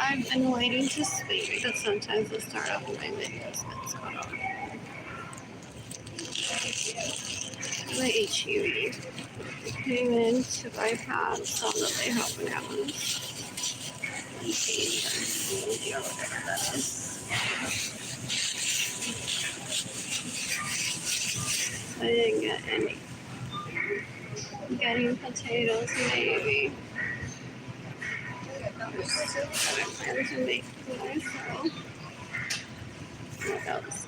I've been waiting to speak because sometimes the start of my videos gets cut off. The HUE came in to buy pads so that they have bananas. Or whatever that is. I didn't get any. Getting potatoes, maybe. I plan to make for myself. What else?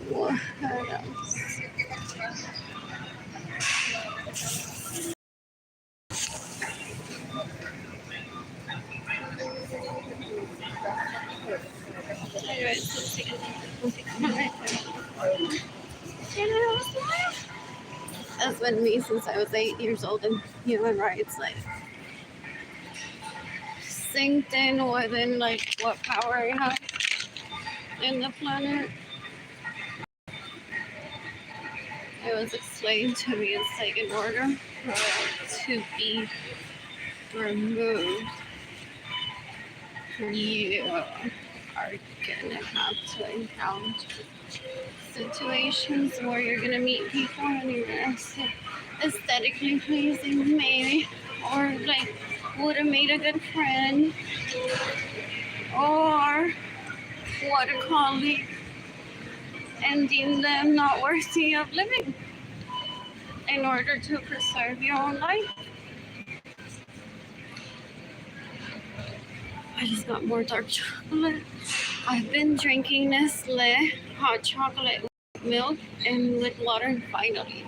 What else? Anyways, let's take a look. That's been me since I was 8 years old in human rights, like synced in within like what power I have in the planet. It was explained to me as like in order for it to be removed, you are gonna have to encounter situations where you're gonna meet people and you're gonna say aesthetically pleasing maybe, or like would have made a good friend, or what a colleague, and deem them not worthy of living in order to preserve your own life. I just got more dark chocolate. I've been drinking Nestle hot chocolate with milk and with water, and finally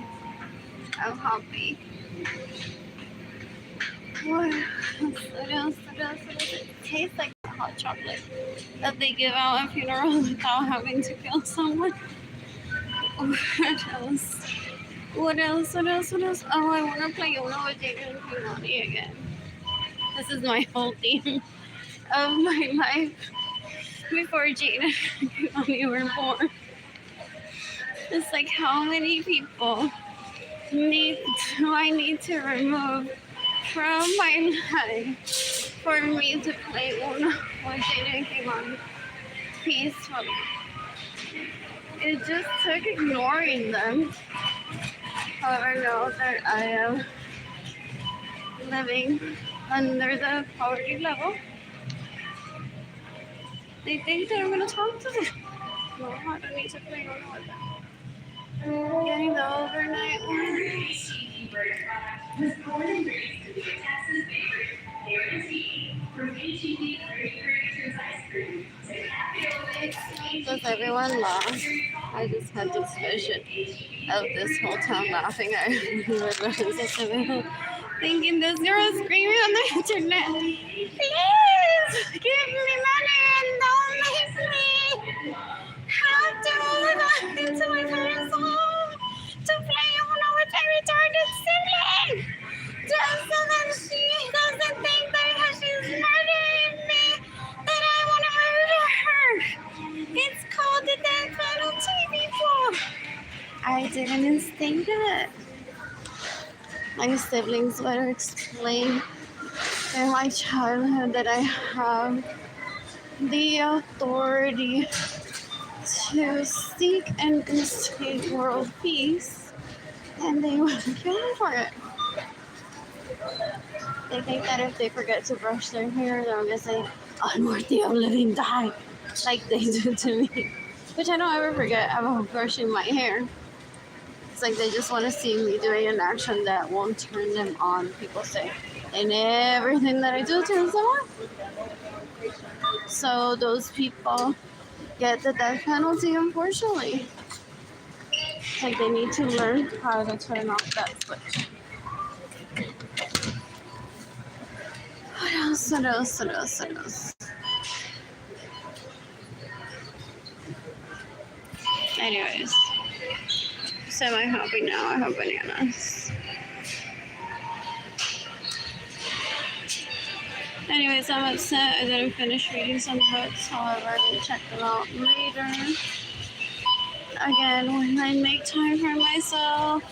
I'm happy. What else? It tastes like hot chocolate that they give out at funerals without having to kill someone. What else? Oh, I want to play Uno with Jaden and Kimani again. This is my whole theme of my life before Jaden and Kimani were born. It's like, how many people do I need to remove from my life for me to play Uno with Jaden and Kimani peacefully? It just took ignoring them. However, know that I am living under the poverty level. They think that I'm going to talk to them. No, I don't need to play Uno with them. Getting the overnight ones. Does everyone laugh? I just had this vision of this whole town laughing at thinking this girl screaming on the internet, please give me money and don't leave me. How do I go into my parents' home to play Uno with my retarded sibling? Just so that she doesn't think that she's murdering me, that I want to murder her. It's called the death penalty, people. I didn't instinct it. My siblings better explain in my childhood that I have the authority to seek and instigate world peace, and they want to kill me for it. They think that if they forget to brush their hair, they're going to say, unworthy of living, die, like they do to me. Which I don't ever forget about brushing my hair. It's like they just want to see me doing an action that won't turn them on, people say. And everything that I do turns them on. So those people get the death penalty, unfortunately. Like they need to learn how to turn off that switch. What else? Anyways, semi-happy now. I have bananas. Anyways, I'm upset I didn't finish reading some books. However, I will check them out later. Again, when I make time for myself.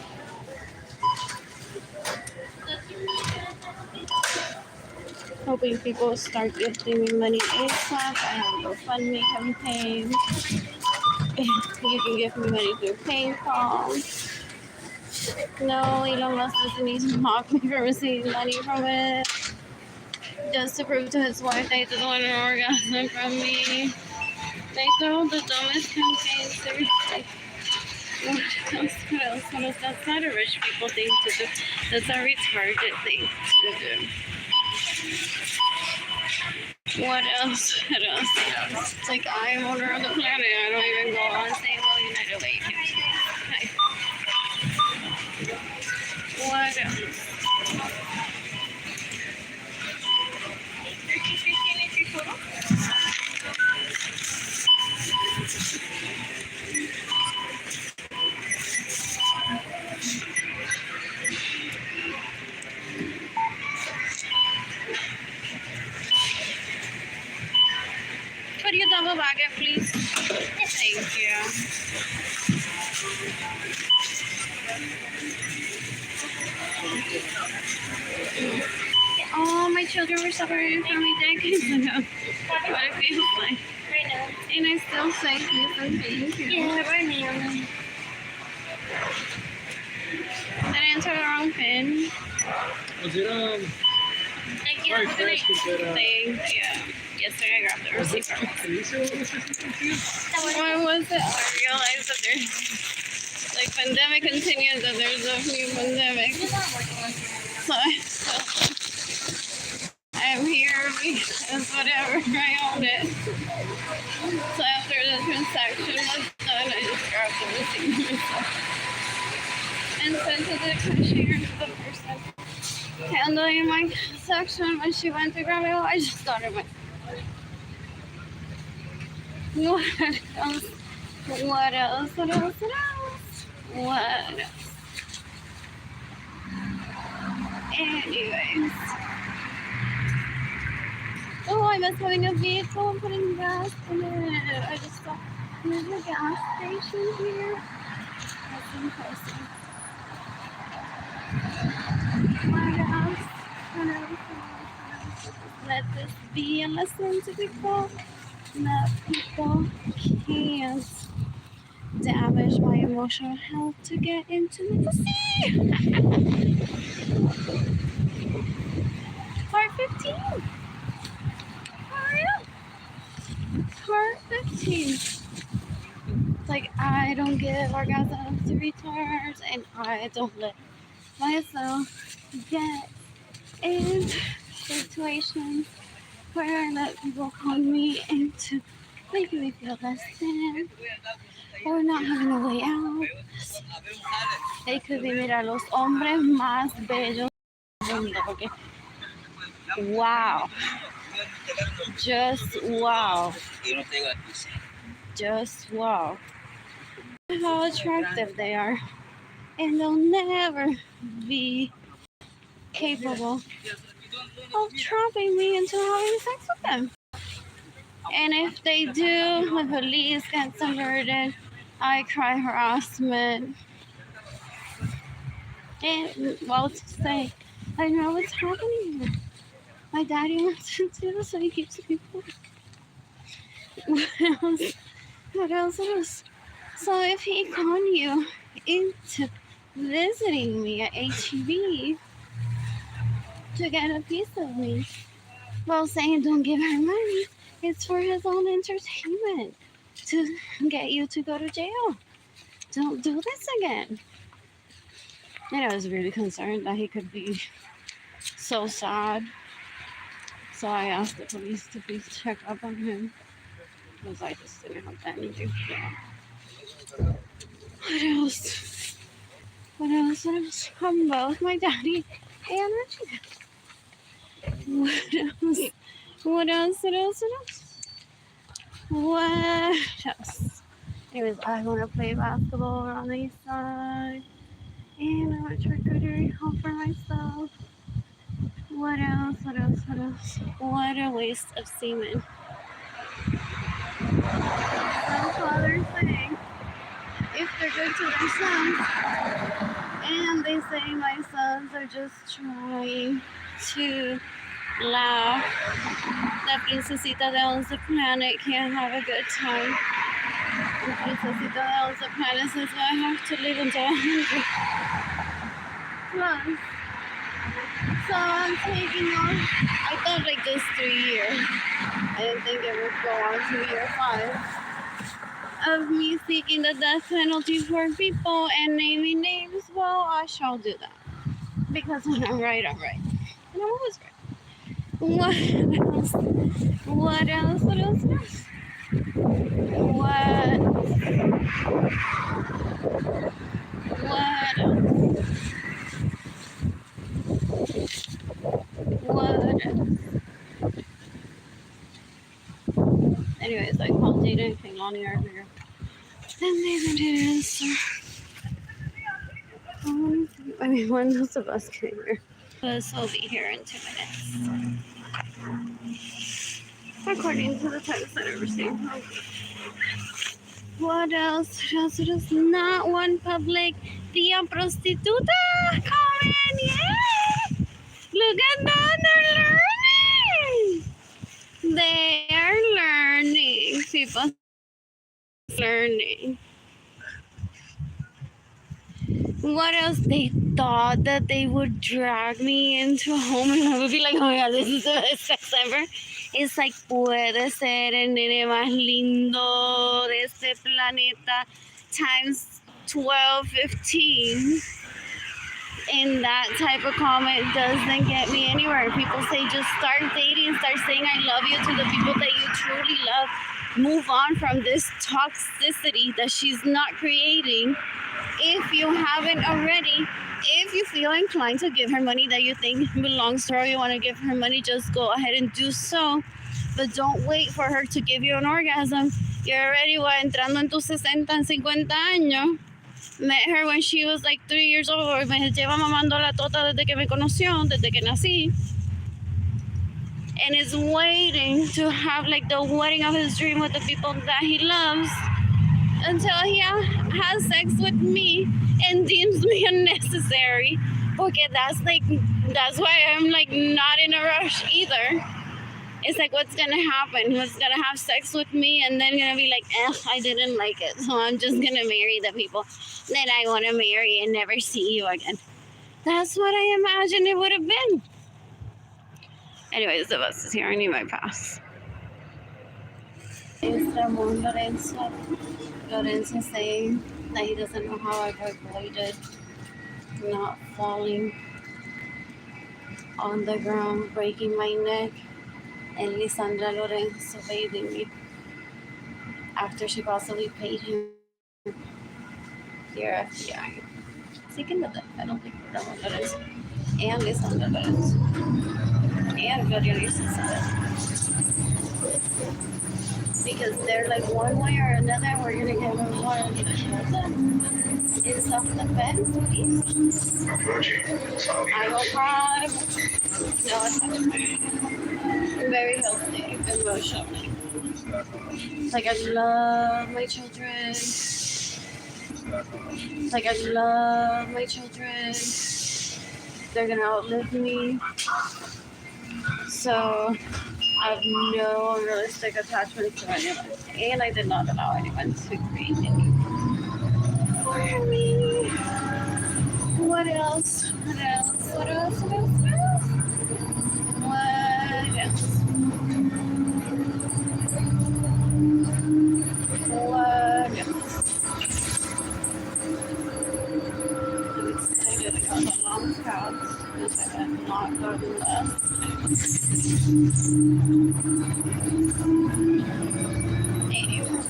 Hoping people start gifting me money ASAP. I have a GoFundMe campaign. You can give me money through PayPal. No, Elon Musk doesn't need to mock me for receiving money from it. Just to prove to his wife that he doesn't want an orgasm from me. They throw the dumbest campaigns. They're like, what else? That's not a rich people thing to do. That's a retarded thing to do. What else? It's like I'm owner of the planet. I don't even go on saying, well, United Way. Okay. What else? Could you double bag it, please? Thank you. Oh, my children were separated from me decades ago. What it feels like. And I still say please and thank you. Yeah, right now. Did I enter the wrong pin? Was it very fresh compared Thank you. Yesterday I grabbed the receipt from What was it? I realized that there's like pandemic continues and there's a new pandemic. So I'm here because whatever, I owned it. So after the transaction was done, I just grabbed the receipt myself and sent it to the cashier, the person handling my section. When she went to grab it, I just started my. What else? Anyways. Oh, I miss having a vehicle and putting gas in it. I just thought there's a gas station here. That's impressive. What else? Let this be a lesson to people that people can't damage my emotional health to get intimacy. Part 15. Part 15. It's like I don't give orgasms to retards and I don't let myself get in situations where I let people call me into making me feel less than or not having a way out. They could be, mira, los hombres más bellos del mundo, porque wow. Just wow. Just wow. How attractive they are. And they'll never be capable of trapping me into having sex with them. And if they do, the police gets alerted. I cry harassment. And well, to say, I know what's happening here. My daddy wants to do this, so he keeps me poor. What else? So if he con you into visiting me at HEB to get a piece of me, while saying don't give her money, it's for his own entertainment to get you to go to jail. Don't do this again. And I was really concerned that he could be so sad. So I asked the police to please check up on him because I just didn't have anything. What else? I'm both my daddy and Richie. What else? Anyways, I want to play basketball on the east side. And I want to try catering home for myself. What else? What a waste of semen. Some fathers say, if they're good to their sons, and they say my sons are just trying to laugh. La princesita de 11 Planet can't have a good time. The princesita de 11 Planet says, well, I have to live until 100. Plus, so I'm taking on, I thought like just 3 years. I didn't think it would go on to year 5 of me seeking the death penalty for people and naming names. Well, I shall do that. Because when I'm right, I'm right. And I'm always right. What else? What else? What else? What else? What? What else? What else? Anyways, I called Data and Lonnie earlier. And they didn't answer. I mean, when does the bus get here? Bus will be here in 2 minutes. According to the text that I received. What else? What else? It is not one public. Tia Prostituta! Come in! Yeah! Look at that! They're learning! They are learning. People learning. What else? They thought that they would drag me into a home and I would be like, oh my god, this is the best sex ever. It's like, puede ser el nene más lindo de este planeta times 12, 15. And that type of comment doesn't get me anywhere. People say just start dating, start saying I love you to the people that you truly love. Move on from this toxicity that she's not creating. If you haven't already, if you feel inclined to give her money that you think belongs to her, you want to give her money, just go ahead and do so. But don't wait for her to give you an orgasm. You're already entrando en tus 60 and 50 años. Met her when she was like 3 years old. Me lleva mamando la tota desde que me conoció, desde que nací. And is waiting to have like the wedding of his dream with the people that he loves until he has sex with me and deems me unnecessary. Porque that's why I'm like not in a rush either. It's like, what's gonna happen? Who's gonna have sex with me and then gonna be like, I didn't like it, so I'm just gonna marry the people that I want to marry and never see you again. That's what I imagined it would have been. Anyways, the bus is here. I need my pass. It's Arlene Lorenzo. Lorenzo saying that he doesn't know how I've avoided not falling on the ground, breaking my neck, and Lisandra Lorenzo bathing me after she possibly paid him. Dear FBI. Seeking the death penalty for Arlene Lorenzo and Lisandra Lorenzo and Gloria Luisa. Because they're like, one way or another, we're gonna get them one. Is off the fence, please. I will cry. No, it's not. I'm very healthy, emotionally. Like, I love my children. Like, I love my children. They're gonna outlive me. So, I have no realistic attachment to anyone. And I did not allow anyone to create any for me. What else? What else? What else? What else? What else? What else? What else? I'm excited about the long couch because I have not gotten last. Anyway,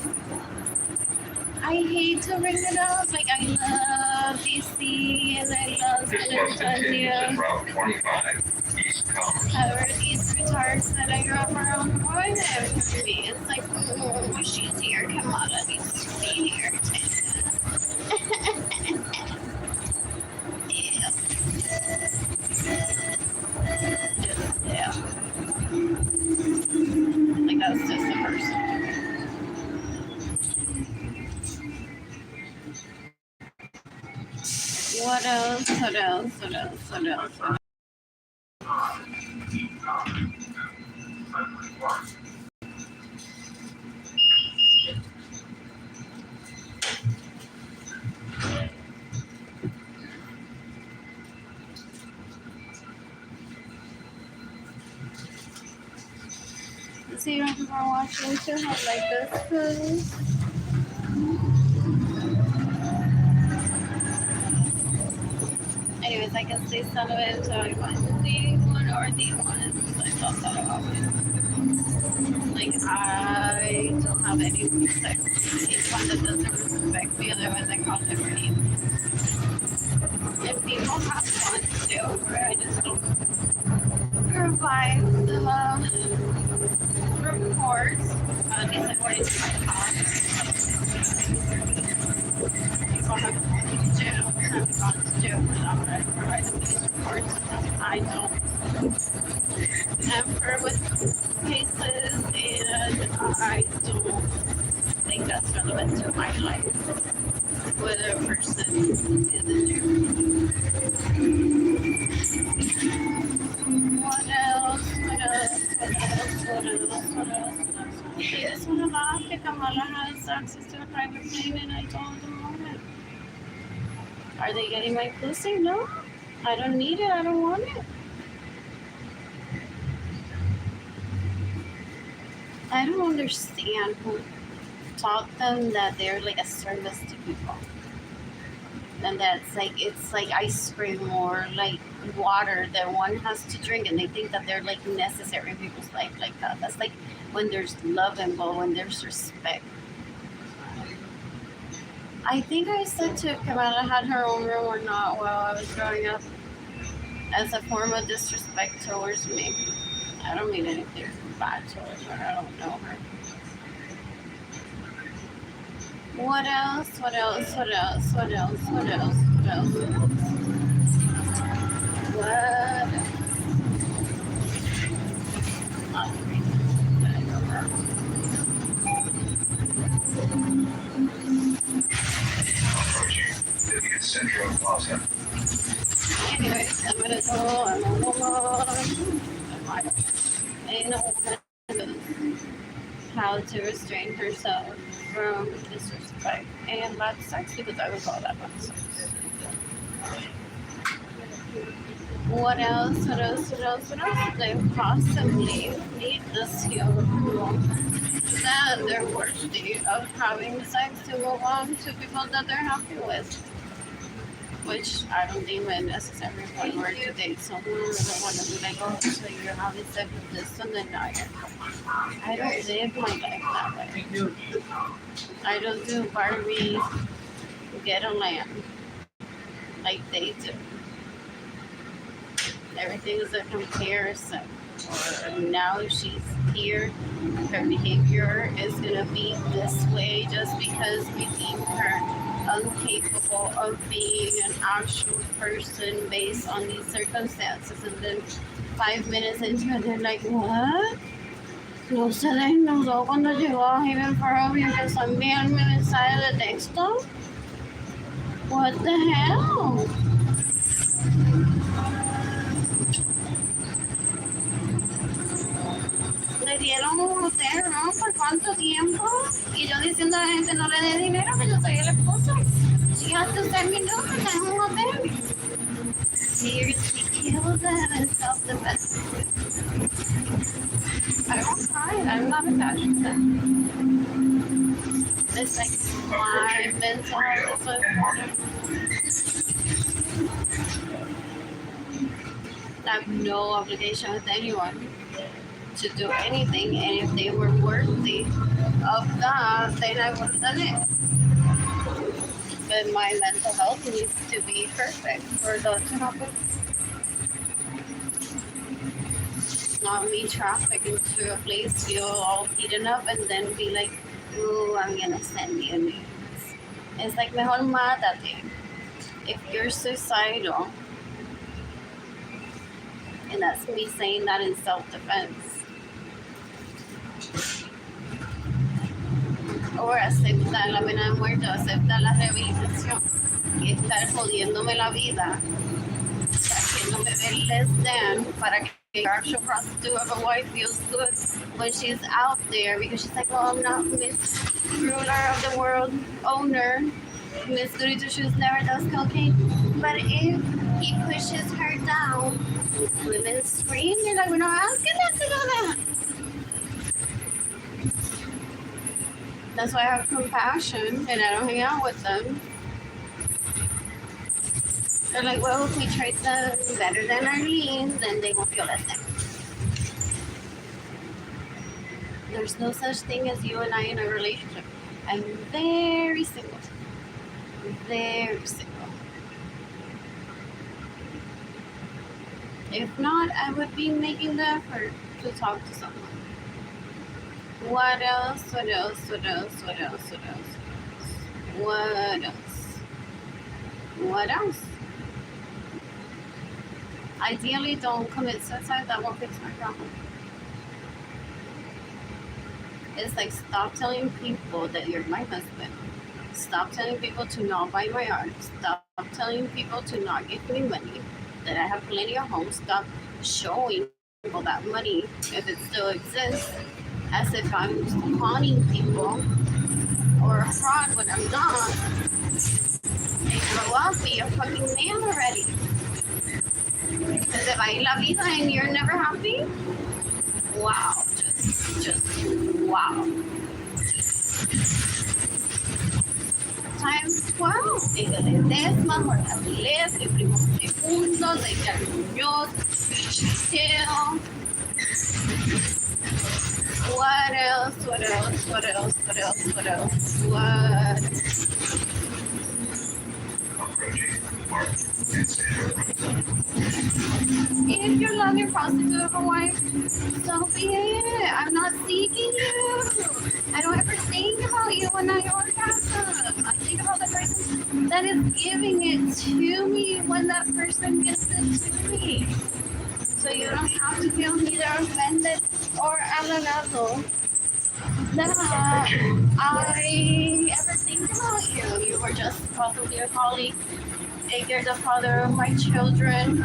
I hate to bring it up. Like, I love DC and I love Philadelphia. However, these retards that I grew up around, why they have to be? It's like, oh, she's here. Kamala needs to be here. Yeah. Like, that's just the person. What else? What else? What else? What else? So you don't prefer watching to have like this? Anyways, I guess they sell it, so I want the one or the one. So I thought that about it. Like, I don't have any respect. It's one that doesn't respect me, otherwise I call it pretty. And people have fun too, where I just don't provide the reports. At least according to my thoughts. People have gone to jail, have gone to jail without providing these reports. I don't. Never with cases, and I don't think that's relevant to my life. Whether a person is in there. What else? She just want to laugh that Kamala has access to a private plane and I don't want it. Are they getting my pussy? No. I don't need it. I don't want it. I don't understand who taught them that they're like a service to people. And that's like, it's like ice cream or like water that one has to drink, and they think that they're like necessary in people's life like that. That's like when there's love involved, when there's respect. I think I said to Kamala had her own room or not while I was growing up as a form of disrespect towards me. I don't mean anything bad towards her. I don't know her. What else? What else? What else? What else? What else? What else? What else? Central Plaza. Anyways, I'm gonna go. I'm a woman. I know how to restrain herself from disrespect and bad sex, because I would call that bad sex. What else? What else? What else? What else? They possibly need this human that they're worthy of having sex to move on to people that they're happy with. Which I don't deem it necessary when we're to date someone. I don't want to be like, oh, so you're having sex with this and then I don't live my life that way. I don't do Barbie get a lamb like they do. Everything is a comparison. Or now she's here, her behavior is gonna be this way just because we deem her incapable of being an actual person based on these circumstances. And then 5 minutes into it, they're like, what? No se desnudó cuando llegó a Haven for Home y empezó a enviarme mensajes de texto. What the hell? Le dieron un hotel, ¿no? ¿Por cuánto tiempo? Y yo diciendo a la gente no le dé dinero, que yo soy el esposo. She has to send me numbers en un hotel. She killed that in self-defense. I don't cry. I'm not attached to that. It's like my mental health is so important. I have no obligation with anyone to do anything, and if they were worthy of that, then I would have done it. But my mental health needs to be perfect for that to happen. Not me traffic into a place, feel all beaten up, and then be like, ooh, I'm gonna send you news. It's like, mejor mátate. If you're suicidal, and that's me saying that in self-defense, or acepta la pena de muerte, o acepta la rehabilitación, y estar jodiéndome la vida, haciéndome ver less than para que the actual prostitute of a wife feels good when she's out there, because she's like, well, I'm not Miss Ruler of the World owner. Miss Goody Two Shoes never does cocaine. But if he pushes her down, women scream, they're like, we're not asking them to do that. That's why I have compassion and I don't hang out with them. They're like, well, if we treat them better than Arlene, then they won't feel as them. There's no such thing as you and I in a relationship. I'm very single. Very single. If not, I would be making the effort to talk to someone. What else? What else? What else? What else? What else? What else? What else? Ideally, don't commit suicide. That won't fix my problem. It's like, stop telling people that you're my husband. Stop telling people to not buy my art. Stop telling people to not give me money. That I have plenty of homes. Stop showing people that money, if it still exists, as if I'm conning people or a fraud when I'm not. And grow up, be a fucking man already. Because if I love you and you're never happy, wow, just wow. Times 12. De Ledesma, Jorge Avilés, de Primo Segundo, de Gary Muñoz, Chill. What else? What else? What else? What else? What else? What? If you love your prostitute of a wife, so be it. I'm not seeking you. I don't ever think about you when I orgasm. I think about the person that is giving it to me when that person gives it to me. So you don't have to feel neither offended or halagado that I ever think about you. You were just possibly a colleague. And you're the father of my children.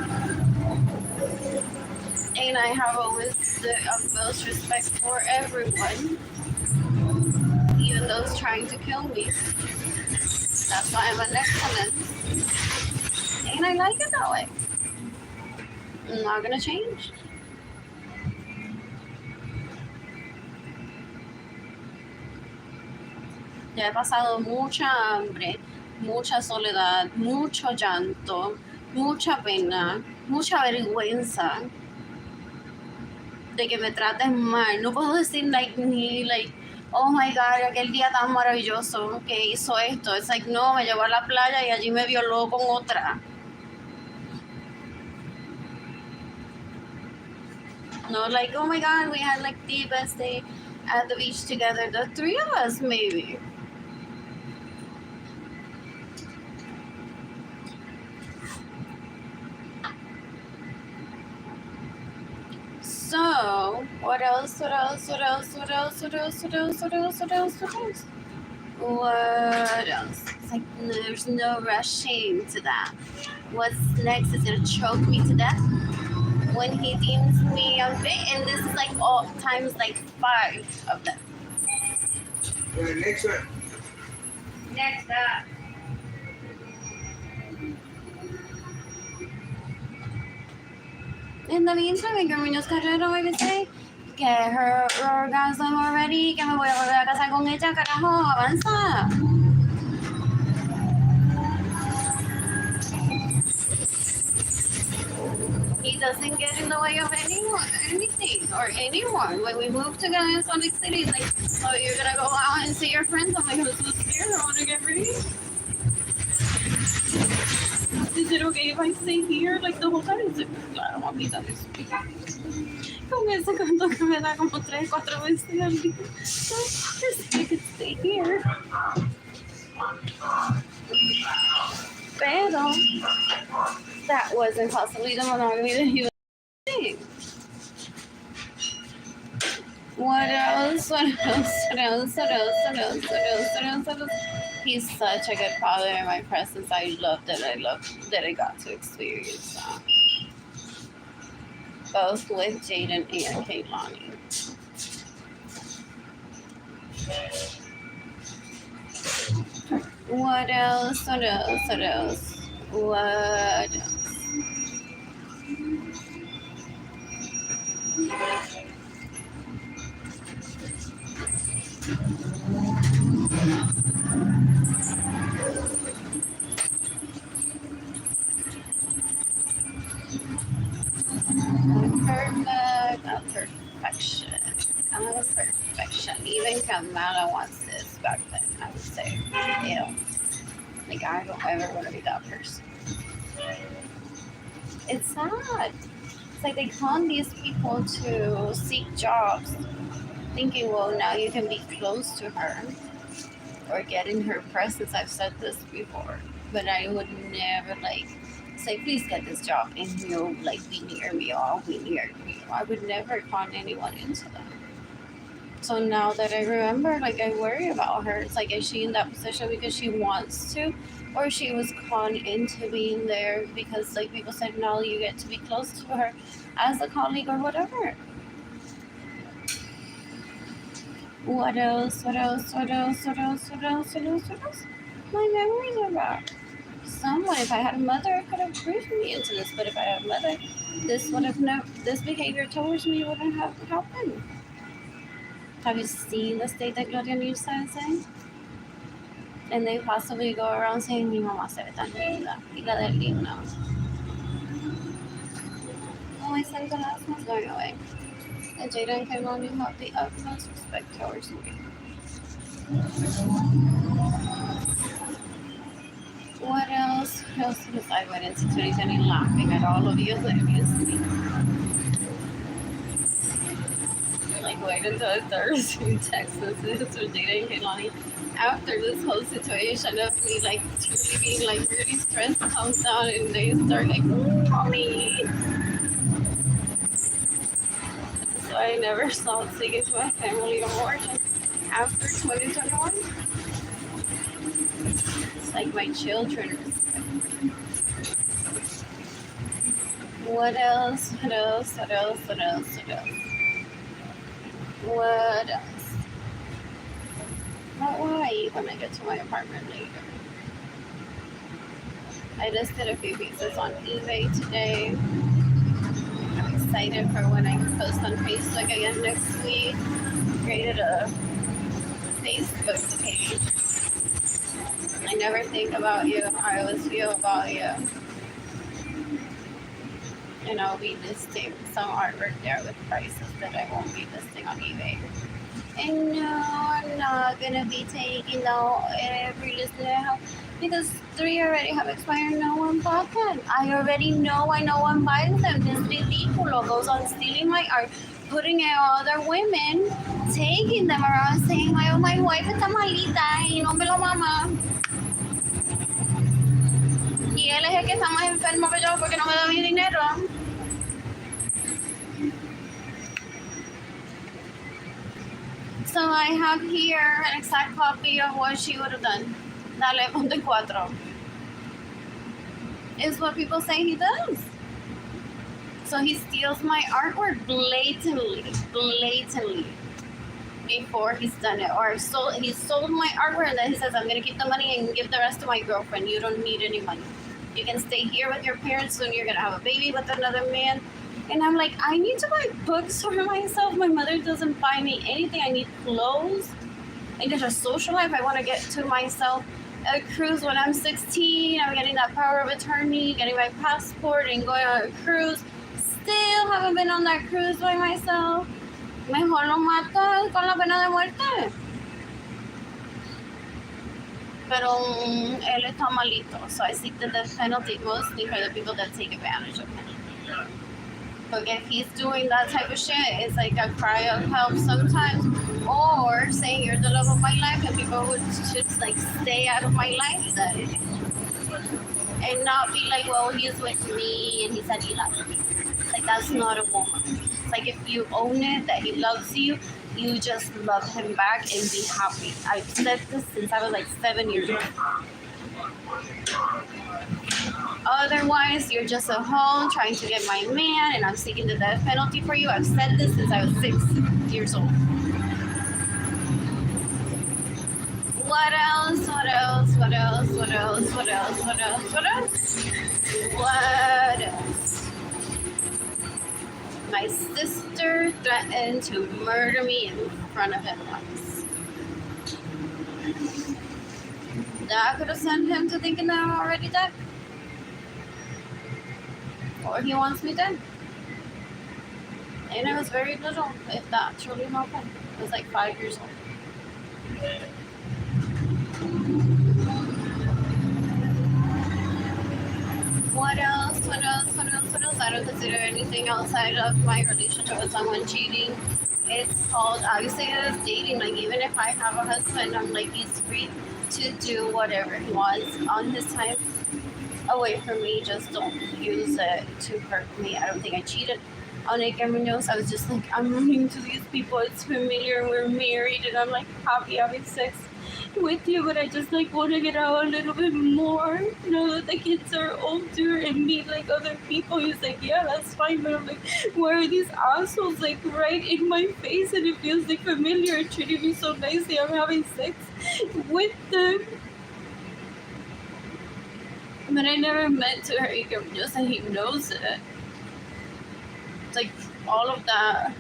And I have always the utmost respect for everyone, even those trying to kill me. That's why I'm an excellent. And I like it that way. I'm not gonna change. Ya he pasado mucha hambre, mucha soledad, mucho llanto, mucha pena, mucha vergüenza de que me traten mal. No puedo decir ni oh my God, aquel día tan maravilloso que hizo esto. Es like, no, me llevó a la playa y allí me violó con otra. No, like, oh my God, we had like the best day at the beach together. The three of us, maybe. So, what else? What else? What else? What else? What else? What else? What else? What else? What else? What else? It's like there's no rushing to that. What's next is gonna choke me to death when he deems me unfit, and this is like all times like 5 of them. Next one. Next up. In the meantime, Gary Muñoz Carrero might say, get her orgasm already, que me voy a volver a casar con ella, carajo, avanza. He doesn't get in the way of anything, or anyone. When we moved together in Salt Lake City, he's like, oh, you're gonna go out and see your friends? I'm like, I'm so scared, I wanna get ready. Is it okay if I stay here like the whole time? He's like, claro, mamita, con ese canto que me da como 3-4 veces al día. Of course I could stay here. Pero that wasn't possibly the monogamy that he was saying. What else? What else? What else? What else? What else? What else? What else? What else? He's such a good father in my presence. I love that I got to experience that. Both with Jaden and Kaylani. What else? What else? What else? What else? think Kamala wants this back then, I would say. Ew. Like, I don't ever want to be that person. It's sad. It's like they con these people to seek jobs, thinking, well, now you can be close to her or get in her presence. I've said this before, but I would never like say, please get this job and you'll like be near me or I'll be near you. I would never con anyone into that. So now that I remember, like, I worry about her. It's like, is she in that position because she wants to, or she was conned into being there because, like, people said, no, you get to be close to her as a colleague or whatever. What else? What else? What else? What else? What else? What else? What else? My memories are back. Someone, if I had a mother, could have briefed me into this. But if I had a mother, this would have this behavior towards me wouldn't have happened. Have you seen the state that Gloria Nilsa is in? And they possibly go around saying, mi mamá se ve tan linda, y la del himno. Oh, my sense of asthma is going away. And Jada and Kaimani have the utmost respect towards me. What else? Because I went into 2020 laughing at all of you against me. Like, wait until I start receiving text messages with Jada and Kailani after this whole situation of me, like, truly being, like, really stressed comes down and they start, like, mommy. So I never saw speaking to my family anymore after 2021. It's like my children. What else? What else? What else? What else? What else? What else? What will I eat when I get to my apartment later? I listed a few pieces on eBay today. I'm excited for when I can post on Facebook again next week. Created a Facebook page. I never think about you. I always feel about you. And I'll be listing some artwork there with prices that I won't be listing on eBay. And no, I'm not gonna be taking out every list that I have because 3 already have expired. No one bought them. I already know. I know one buys them. This ridículo goes on stealing my art, putting it on other women, taking them around saying, my wife está malita y no me lo mama. Y él es el que está más enfermo que yo porque no me da mi dinero. So I have here an exact copy of what she would have done. Dale, ponte 4. Is what people say he does. So he steals my artwork blatantly, before he's done it. Or he sold my artwork and then he says, I'm going to keep the money and give the rest to my girlfriend. You don't need any money. You can stay here with your parents, soon you're going to have a baby with another man. And I'm like, I need to buy books for myself. My mother doesn't buy me anything. I need clothes. I need a social life. I want to get to myself a cruise when I'm 16. I'm getting that power of attorney, getting my passport and going on a cruise. Still haven't been on that cruise by myself. Mejor lo mato con la pena de muerte. Pero él está malito. So I seek the death penalty mostly for the people that take advantage of him. But if he's doing that type of shit, it's like a cry of help sometimes. Or saying you're the love of my life and people would just like stay out of my life then. And not be like, well, he's with me and he said he loves me. Like, that's not a woman. It's like if you own it, that he loves you, you just love him back and be happy. I've said this since I was like 7 years old. Otherwise, you're just at home trying to get my man and I'm seeking the death penalty for you. I've said this since I was 6 years old. What else? What else? What else? What else? What else? What else? What else? What else? My sister threatened to murder me in front of him once. That could have sent him to thinking that I'm already dead. Or he wants me dead. And I was very little, if that truly happened. I was like 5 years old. What else? What else? What else? What else? I don't consider anything outside of my relationship with someone cheating. It's called, obviously, it is dating. Like, even if I have a husband, I'm like, he's free to do whatever he wants on his time away from me. Just don't use it to hurt me. I don't think I cheated on Nick Munoz. I was just like, I'm running to these people. It's familiar and we're married and I'm like happy having sex with you, but I just like want to get out a little bit more. You know that the kids are older and meet like other people. He's like, yeah, that's fine, but I'm like, why are these assholes like right in my face and it feels like familiar and treating me so nicely? I'm having sex with them. But I never meant to hurt him, just and he knows it. It's like all of that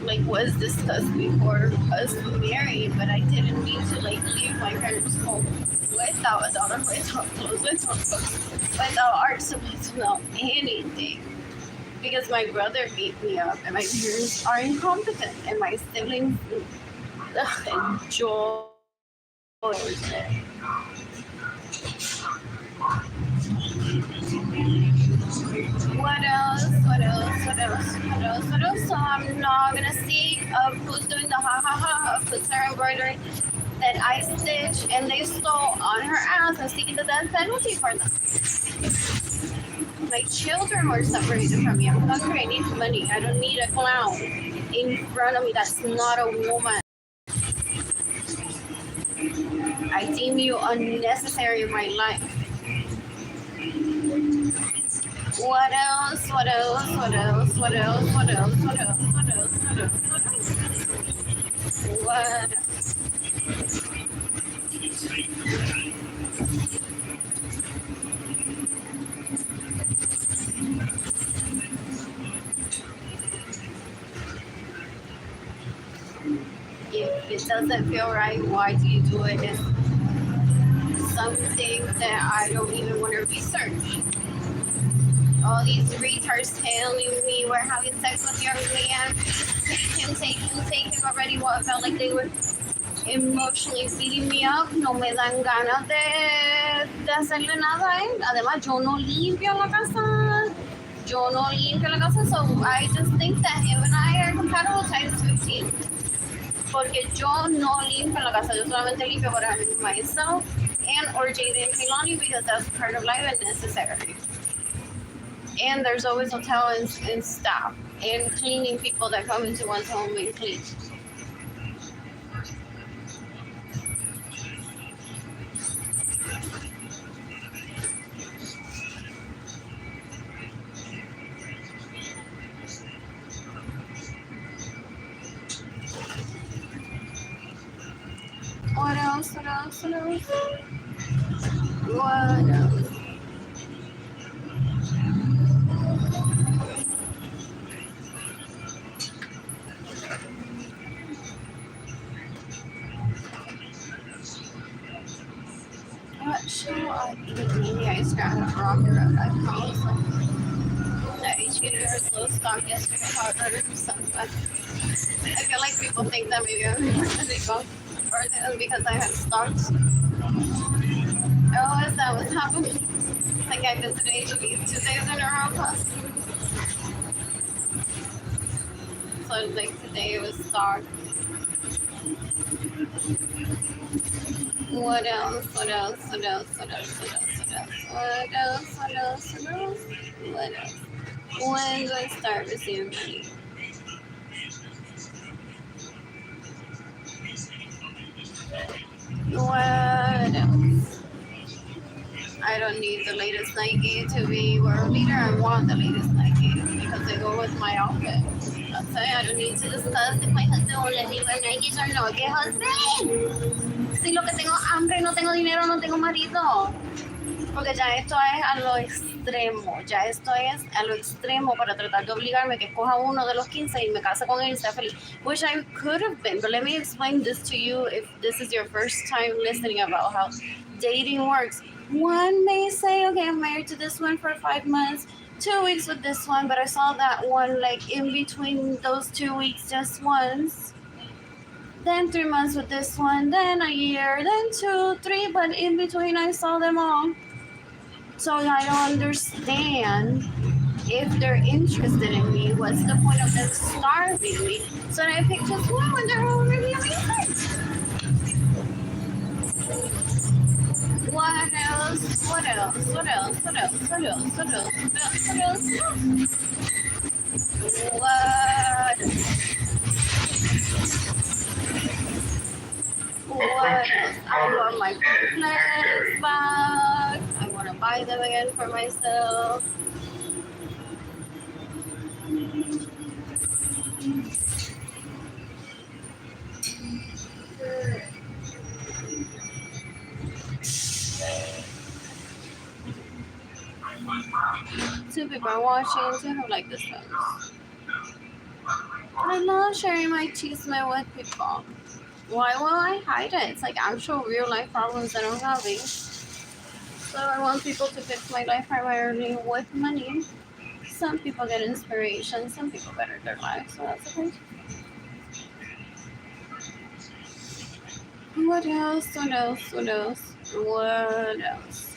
like was discussed before us married, but I didn't mean to like leave my parents' home without a daughter, without clothes, without books, without art supplies, without anything. Because my brother beat me up and my parents are incompetent and my siblings enjoy it. What else? What else? What else? What else? What else? So I'm not gonna see who's doing the ha ha ha of who's her embroidery that I stitched and they stole on her ass and seeking the death penalty for them. My children were separated from me. I'm hungry. I need money. I don't need a clown in front of me. That's not a woman. I deem you unnecessary in my life. What else? What else? What else? What else? What else? What else? What else? What else? What else? What else? If it doesn't feel right, why do you do it? It's something that I don't even want to research. All these retards telling me we're having sex with your man. Take him already. What felt like they were emotionally beating me up. No me dan ganas de hacerle nada a él. Además, yo no limpio la casa. So I just think that him and I are compatible times 15. Porque yo no limpio la casa. Yo solamente limpio para myself and or Jaden and Kehlani because that's part of life and necessary. And there's always hotel and staff and cleaning people that come into one's home and clean. What else? What else? What else? What else? What show I maybe I scratched a rocker out. I promise. That HQ was low stock yesterday. How I ordered some stuff, but I feel like people think that maybe I'm or because I have stocks. Oh, is that what's happening? Like I visited HQ 2 days in a row plus. So like today it was stock. What else? What else? What else? What else? What else? What else? What else? What else? What else? What else? When do I start receiving money? What else? I don't need the latest Nike to be world leader. I want the latest Nike because they go with my outfit. That's it. I don't need to discuss if my husband will let me wear Nikes or no. ¿Qué husband? Si lo que tengo hambre, no tengo dinero, no tengo marido. Porque ya esto es a lo extremo. Ya esto es a lo extremo para tratar de obligarme que coja uno de los 15 y me case con él y sea feliz. Which I could have been. But let me explain this to you if this is your first time listening about how dating works. One may say, okay, I'm married to this one for 5 months, 2 weeks with this one, but I saw that one like in between those 2 weeks just once. then 3 months with this one, then a year, then 2, 3, but in between I saw them all. So I don't understand if they're interested in me. What's the point of them starving me? So I pick just one when they're already amazing. What else? What else? What else? What else? What else? What else? What else? What? What else? I want my plants back. I want to buy them again for myself. Two people are watching, two have like this one. I love sharing my chisme with people. Why will I hide it? It's like actual real life problems that I'm having. So I want people to fix my life primarily with money. Some people get inspiration, some people better their lives, so that's okay. What else? What else? What else? What else?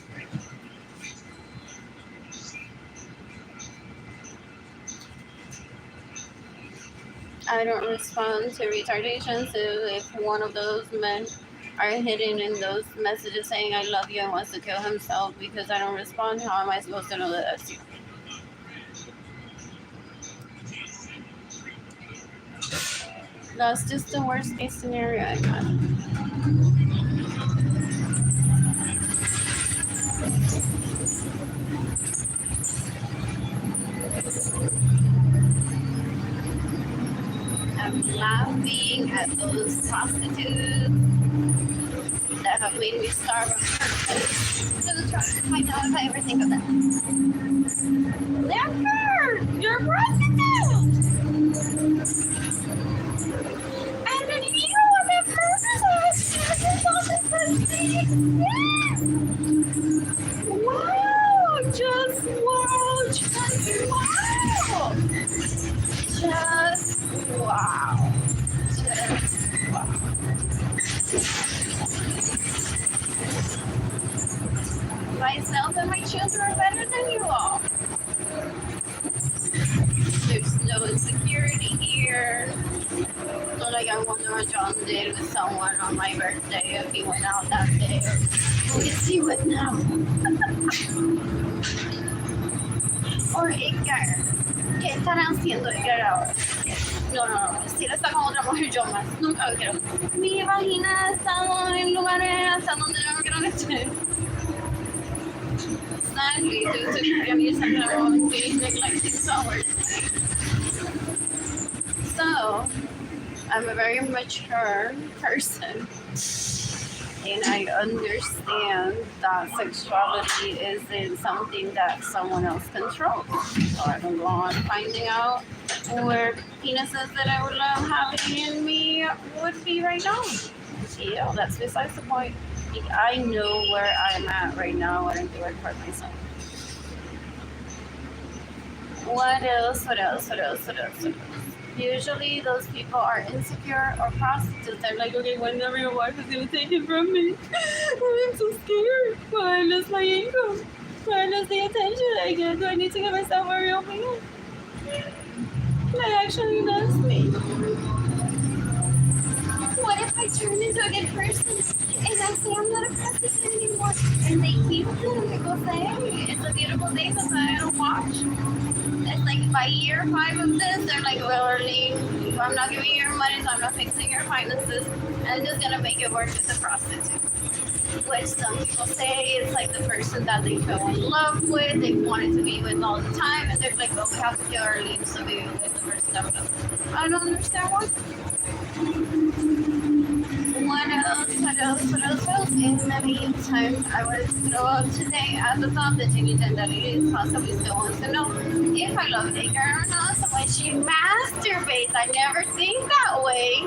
I don't respond to retardation, so if one of those men are hidden in those messages saying I love you and wants to kill himself because I don't respond, how am I supposed to know that that's you? That's just the worst case scenario I got. I'm laughing at those prostitutes that have made me starve on purpose. So try to find out if I ever think of them. They're you're a prostitute! And then you on that purpose wow! Just wow! Just wow! Just wow. Just wow. Myself and my children are better than you all. There's no insecurity here. Not like I wonder what John did with someone on my birthday if he went out that day. Who is he with now? Or Edgar. ¿Qué estarán haciendo Edgar ahora? No. Si él está con otra mujer, yo más. Nunca lo quiero. Mi vagina ha estado en lugares hasta donde yo no quiero que esté. Sadly, due to previous and being neglected hours. So, I'm a very mature person. And I understand that sexuality isn't something that someone else controls. So I don't go on finding out where penises that I would love having in me would be right now. Yeah, that's besides the point. I know where I'm at right now and I do it for myself. What else? Usually those people are insecure or prostitutes. They're like, okay, whenever your wife is going to take it from me, I'm so scared. Why lose my income? Why lose the attention I get? Do I need to get myself a real man that actually loves me? What if I turn into a good person and I say I'm not a prostitute anymore? And they keep doing people say, it's a beautiful day, but I don't watch. It's like by year 5 of this, they're like, well, Arlene, if I'm not giving you your money, so I'm not fixing your finances, I'm just gonna make it work with a prostitute. Which some people say is like the person that they fell in love with, they wanted to be with all the time, and they're like, well, we have to kill Arlene so we with the person that we love. I don't understand why. What else? In the meantime, I wanted to throw out today as a thought that Jenny Tendalili possibly still wants to know if I love Edgar or not. So when she masturbates, I never think that way.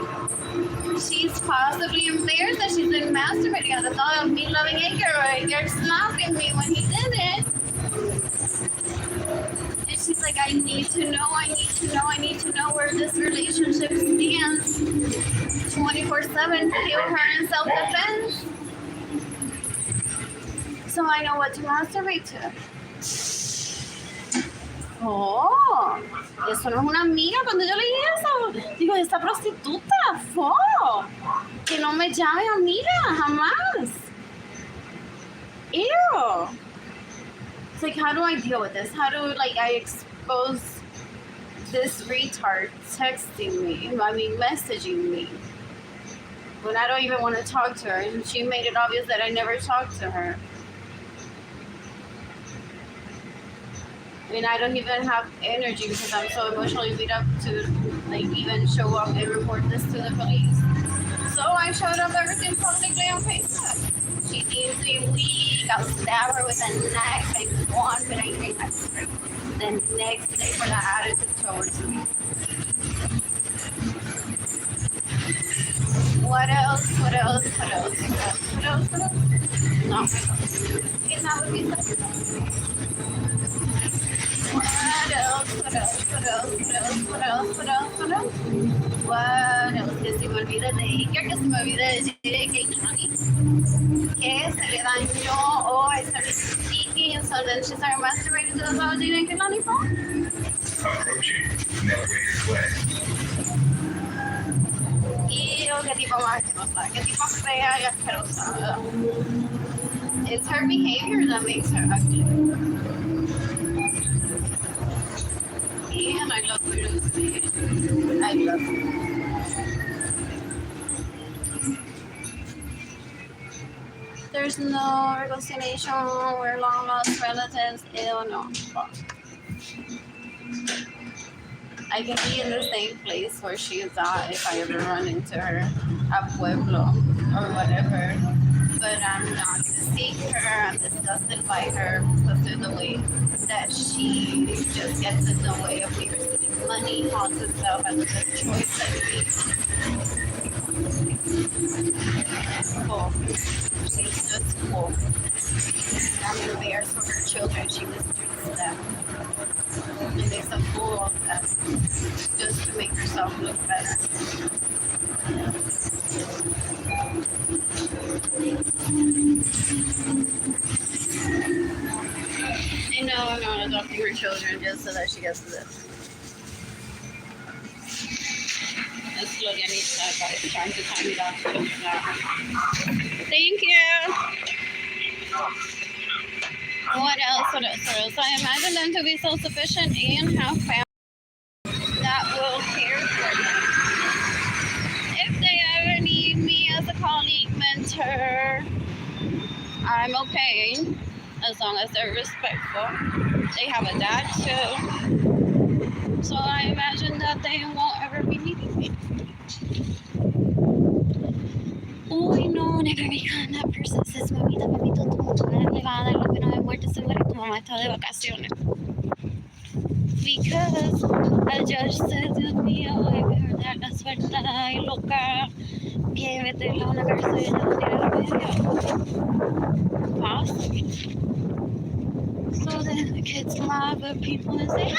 She's possibly embarrassed that she's been masturbating at the thought of me loving Edgar or Edgar slapping me when he did it. And she's like, I need to know where this relationship stands 24/7 7 kill her in self-defense. So I know what to masturbate to. Oh, eso no es una amiga. Cuando yo leí eso, digo, esta prostituta, que no me llame amiga, jamás. Ew. It's like, how do I deal with this? How do I expose this retard texting me, messaging me, when I don't even want to talk to her, and she made it obvious that I never talked to her. And I don't even have energy because I'm so emotionally beat up to even show up and report this to the police. So I showed up everything publicly on Facebook. She deems me weak. I'll stab her with a knife and go on, but I hate my strength. Then next day for the attitude towards me. What else? No. And that would be something. What else? Que se me olvide de ella, que se me olvide de que se le dañó or I started speaking, so then she started masturbating to the vagina and Kehlani phone. Approaching navigator's way. Ew, qué tipo más asquerosa, qué tipo fea y asquerosa. It's her behavior that makes her ugly. And I love her. I love her. There's no reconciliation. We're long lost relatives. Ew, no. I can be in the same place where she is at if I ever run into her at Pueblo or whatever. But I'm not going to seek her. I'm disgusted by her because of the way that she just gets in the way of me receiving money, haunts herself as a good choice that cool. She's just cool. I'm embarrassed for her children. She mistreats them. And makes a fool of them just to make herself look better. And no, I'm not adopting her children just so that she gets this. That's Glorianita guys trying to tie me down to the Thank you. What else? I imagine them to be self-sufficient and have family that will care for them. If they ever need me as a colleague, mentor, I'm okay. As long as they're respectful. They have a dad too. So I imagine that they won't ever be needing me. Uy, no, never become that person. Says, mamita, papito, tu mamá le va a dar la pena de muerte segura y tu mamá está de vacaciones. Because I just said, Dios mío, de verdad, la suerte y loca, que meterla a una cárcel y no tiene remedio. Possible. So then the kids laugh at people and say,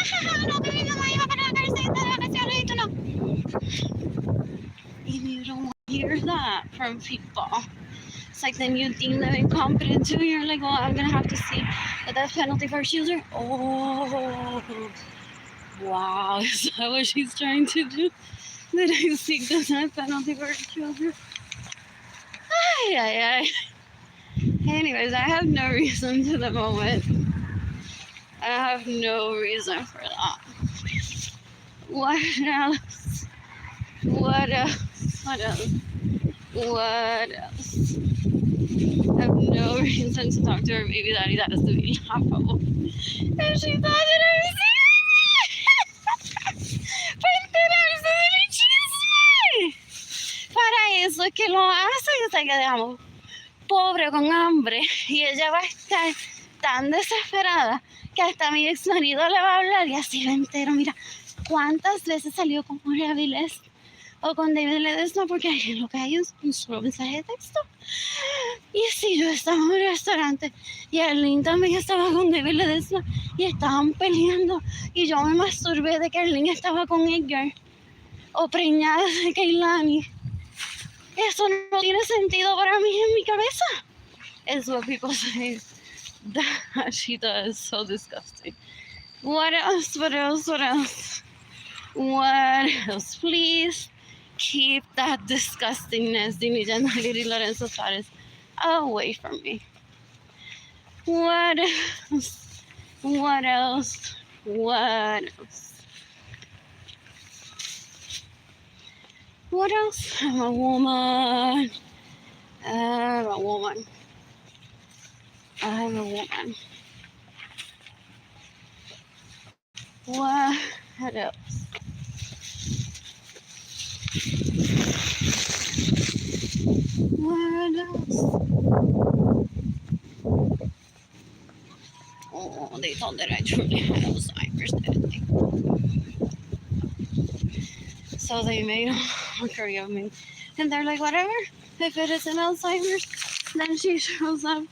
no, que mi mamá iba para la cárcel y está de vacaciones y tú no. And you don't want to hear that from people. It's like then you deem them incompetent too. You're like, well, I'm going to have to see the death penalty for children. Oh, wow. Is that what she's trying to do? That I seek the death penalty for children? Ay. Anyways, I have no reason to the moment. I have no reason for that. What else? I have no reason to talk to her baby daddy. That is to be laughable. And she thought that I was para enterarse de mi chisme. Para eso es que lo hace, o sea que dejamos pobre con hambre y ella va a estar tan desesperada que hasta mi ex marido le va a hablar y así lo entero. Mira cuántas veces salió con Jorge Avilés o con David Ledesma porque ahí lo que hay es un solo mensaje de texto. Y si yo estaba en un restaurante y Arlene también estaba con David Ledesma y estaban peleando y yo me masturbé de que Arlene estaba con Edgar o preñada de Kehlani. Eso no tiene sentido para mí en mi cabeza. Is what people say that she does. So disgusting. What else? What else? What else? What else? Please keep that disgustingness, Dinijana Lily Lorenzo Suarez, away from me. What else? What else? What else? What else? I'm a woman. I'm a woman. I'm a woman. What else? What else? Oh, they thought that I truly had Alzheimer's, didn't they? So they made a mockery of me. And they're like, whatever. If it isn't Alzheimer's, then she shows up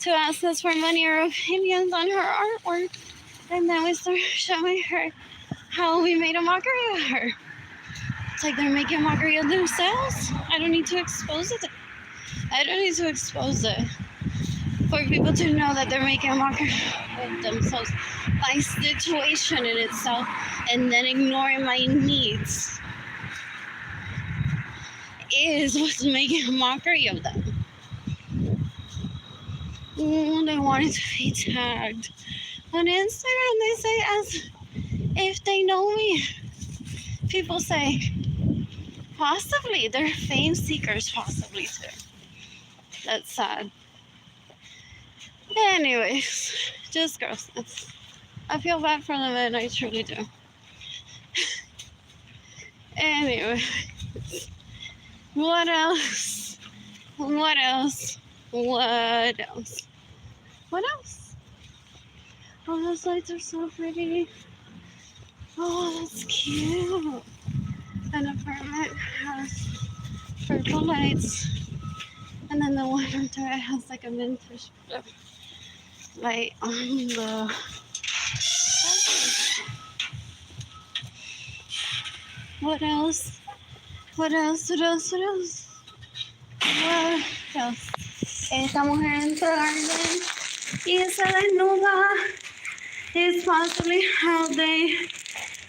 to ask us for money or opinions on her artwork. And then we start showing her how we made a mockery of her. It's like they're making a mockery of themselves. I don't need to expose it. I don't need to expose it for people to know that they're making a mockery of themselves. My situation in itself, and then ignoring my needs is what's making a mockery of them. They wanted to be tagged on Instagram. They say as if they know me. People say possibly they're fame seekers, possibly too. That's sad. Anyways, just grossness. I feel bad for the men, I truly do. Anyway, what else? What else? What else? What else? Oh, those lights are so pretty. Oh, that's cute. An apartment has purple lights, and then the one under it has like a vintage light on the. What else? What else? What else? What else? What else? Esta mujer entra al garden y se desnuda. Is possibly how they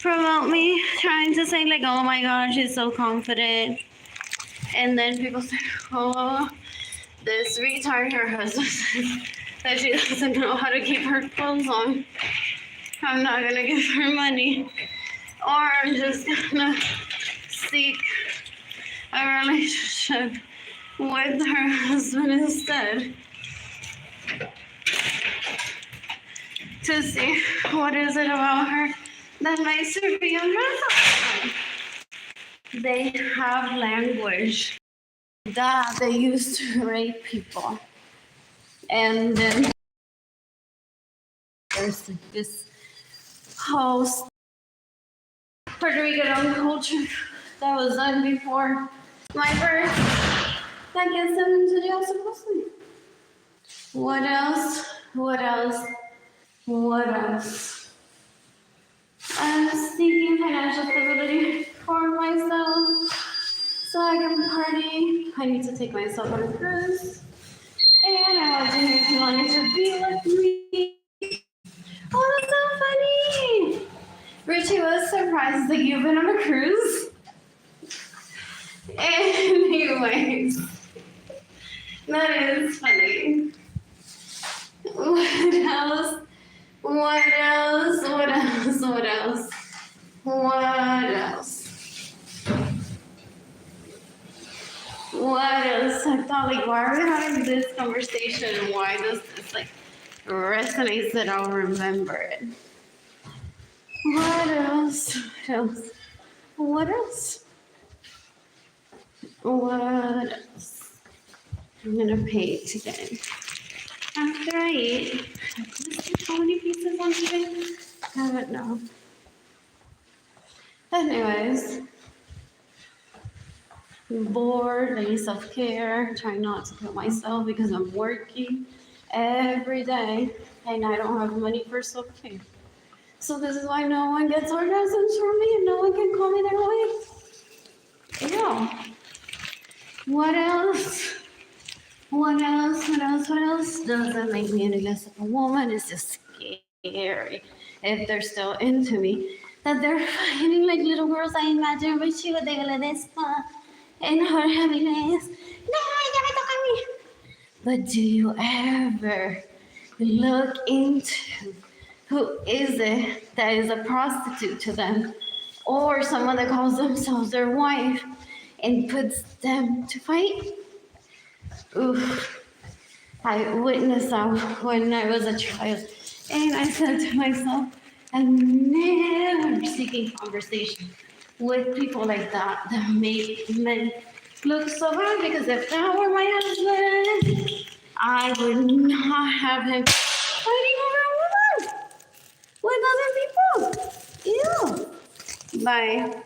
promote me, trying to say like, oh my god, she's so confident. And then people say, oh, this retard, her husband says that she doesn't know how to keep her clothes on. I'm not gonna give her money. Or I'm just gonna seek a relationship with her husband instead. To see what is it about her that makes her be undressed. They have language that they use to rape people. And then there's this whole Puerto Rican culture that was done before my birth that gets them into jail supposedly. What else? What else? What else? I'm seeking financial stability for myself so I can party. I need to take myself on a cruise. And I want to hear you wanting to be with me. Oh, that's so funny. Richie was surprised that you've been on a cruise. Anyways, that is funny. What else? What else? What else? What else? What else? What else? I thought, like, why are we having this conversation and why does this, like, resonate that I'll remember it? What else? What else? What else? What else? I'm gonna paint today. After I eat, how many pieces on today? I don't know. Anyways, I'm bored, I need self-care, trying not to kill myself because I'm working every day and I don't have money for self-care. So this is why no one gets orgasms from me and no one can call me their wife. Yeah. What else? What else? What else? What else doesn't make me any less of a woman? It's just scary if they're still into me. That they're fighting like little girls. I imagine Richie with the and her happiness. No, ya me toca a mí. But do you ever look into who is it that is a prostitute to them, or someone that calls themselves their wife and puts them to fight? Oof. I witnessed that when I was a child, and I said to myself, I'm never seeking conversation with people like that make men look so bad, because if that were my husband, I would not have him fighting over a woman with other people. Ew. Bye.